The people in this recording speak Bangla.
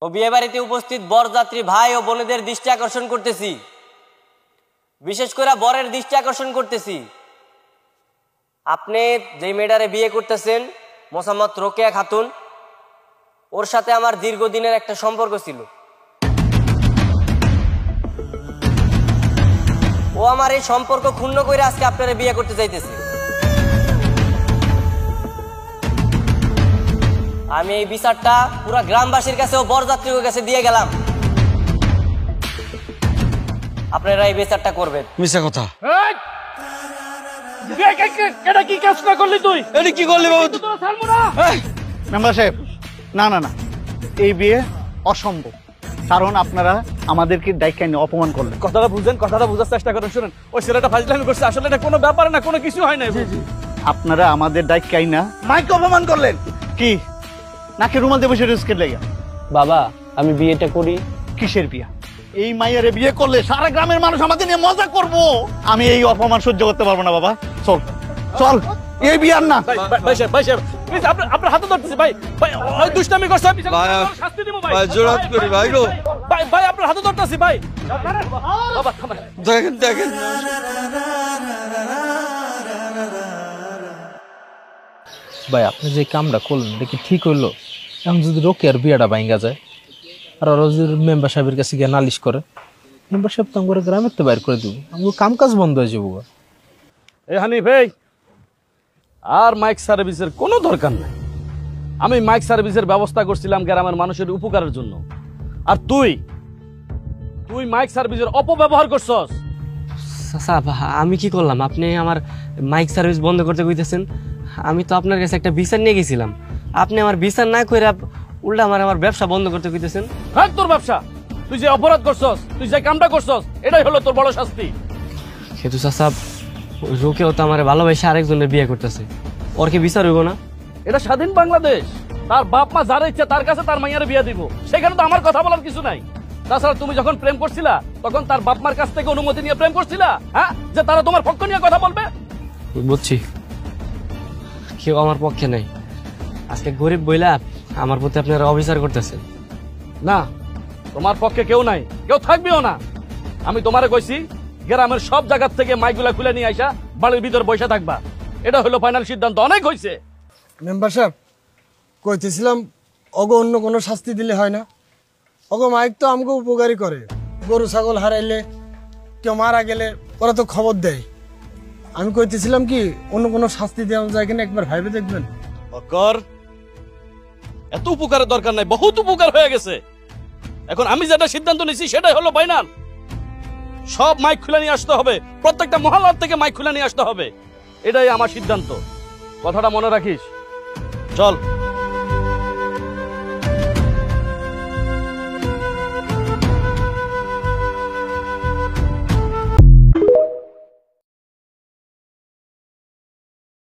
ও বিয়ে বাড়িতে উপস্থিত বরযাত্রী ভাই ও বোনেদের দৃষ্টি আকর্ষণ করতেছি, বিশেষ করে বরের দৃষ্টি আকর্ষণ করতেছি। আপনি যে মেয়েটারে বিয়ে করতেছেন মোসাম্মদ রোকেয়া খাতুন, ওর সাথে আমার দীর্ঘদিনের একটা সম্পর্ক ছিল। ও আমার এই সম্পর্ক ক্ষুণ্ণ করে আজকে আপনারা বিয়ে করতে চাইতেছে। আমি এই বিচারটা পুরো গ্রামবাসীর কাছে ও বরযাত্রীর কাছে দিয়ে গেলাম, আপনারা এই বিচারটা করবেন। মিছা কথা। এটা কি কাজ না করলি তুই? এটা কি করলি বাবু? মেম্বার সাহেব, না না না, এই বিয়ে অসম্ভব। কারণ আপনারা আমাদেরকে দায়িত্ব নিয়ে অপমান করলেন। কথাটা বুঝেন, কথাটা বোঝার চেষ্টা করেন। শুনেন, ওই ছেলেটা ফাজলামি করছে, আসলে এটা কোনো ব্যাপার না, কোনো কিছু হয় না। আপনারা আমাদের দায়িত্ব না মাইকে অপমান করলেন। কি নাকি রুমাল দিয়ে বসে রিস্কের লেগে? বাবা, আমি বিয়েটা করি। কিসের বিয়া? এই মাইয়ারে বিয়ে করলে সারা গ্রামের মানুষ আমাদের নিয়ে মজা করবো। আমি এই অপমান সহ্য করতে পারবো না বাবা। চল চল, এই বিয়ার না। আপনার হাতে ধরতেছি ভাই, ভাই দুষ্টামি করছে, শাস্তি দিব ভাই। জোরাত করি ভাই গো, ভাই ভাই আপনার হাতে ধরতেছি ভাই। বাবা দেখেন দেখেন। ভাই আপনি যে কামটা করলেন এটা কি ঠিক হইলো? এখন যদি রোকেয়ার বিয়েটা ভাঙ্গা যায় আর ওরা যদি মেম্বার সাহেবের কাছে গিয়ে নালিশ করে, মেম্বার সাহেব তো আমার গ্রামের তো বাইর করে দিব, আমার কাম কাজ বন্ধ হয়ে যাবো। এই হানিফ ভাই, আর মাইক সার্ভিসের কোনো দরকার নাই। আমি মাইক সার্ভিসের ব্যবস্থা করছিলাম গ্রামের মানুষের উপকারের জন্য, আর তুই মাইক সার্ভিসের অপব্যবহার করছস। আমি কি করলাম? আপনি আমার মাইক সার্ভিস বন্ধ করতে কইতেছেন? আমি তো আপনার কাছে একটা বিচার নিয়ে গেছিলাম, আপনি আমার বিচার না করে উল্টা আমার ব্যবসা বন্ধ করতে কইতেছেন। হ্যাঁ, তোর ব্যবসা, তুই যে অপরাধ করছস, তুই যে কামটা করছস, এটাই হলো তোর বড় শাস্তি। কিন্তু চাচা, রোকেও তো আমার ভালোবাসে আরেকজনের বিয়ে করতেছে, ওর কি বিচার হইব না? এটা স্বাধীন বাংলাদেশ, তার বাপ মা যারা ইচ্ছা তার কাছে তার মাইয়ারে বিয়ে দিব, সেখানে তো আমার কথা বলার কিছু নাই। তাছাড়া তুমি যখন প্রেম করছিলা তখন তার বাপ মার কাছ থেকে অনুমতি নিয়ে প্রেম করছিলা? হ্যাঁ, যে তারা তোমার পক্ষ নিয়ে কথা বলবে? বুঝছি, কেউ আমার পক্ষে নাই। আজকে গরিব বইলা আমার প্রতি আপনারা অবিচার করতেছেন। না, তোমার পক্ষে কেউ নাই, কেউ থাকবেও না। আমি তোমারে কইছি গ্রামের সব জায়গা থেকে মাইকগুলা খুলে নিয়ে আইসা বাড়ির ভিতর বসে থাকবা, এটা হলো ফাইনাল সিদ্ধান্ত। অনেক হয়েছে। মেম্বার সাহেব, কইতেছিলাম অগো অন্য কোনো শাস্তি দিলে হয় না? অগো মাইক তো আমাকে উপকারী করে, গরু ছাগল হারাইলে, কেউ মারা গেলে ওরা তো খবর দেয়। আমি কইতেছিলাম কি অন্য কোনো শাস্তি দেওয়া যায় কিনা একবার ভাইবে দেখবেন। এত উপকারের দরকার নাই, বহুত উপকার হয়ে গেছে। এখন আমি যেটা সিদ্ধান্ত নিছি সেটাই হলো ফাইনাল। সব মাইক খুলে নিয়ে আসতে হবে, প্রত্যেকটা মহল্লার থেকে মাইক খুলে নিয়ে আসতে হবে, এটাই আমার সিদ্ধান্ত। কথাটা মনে রাখিস। চল।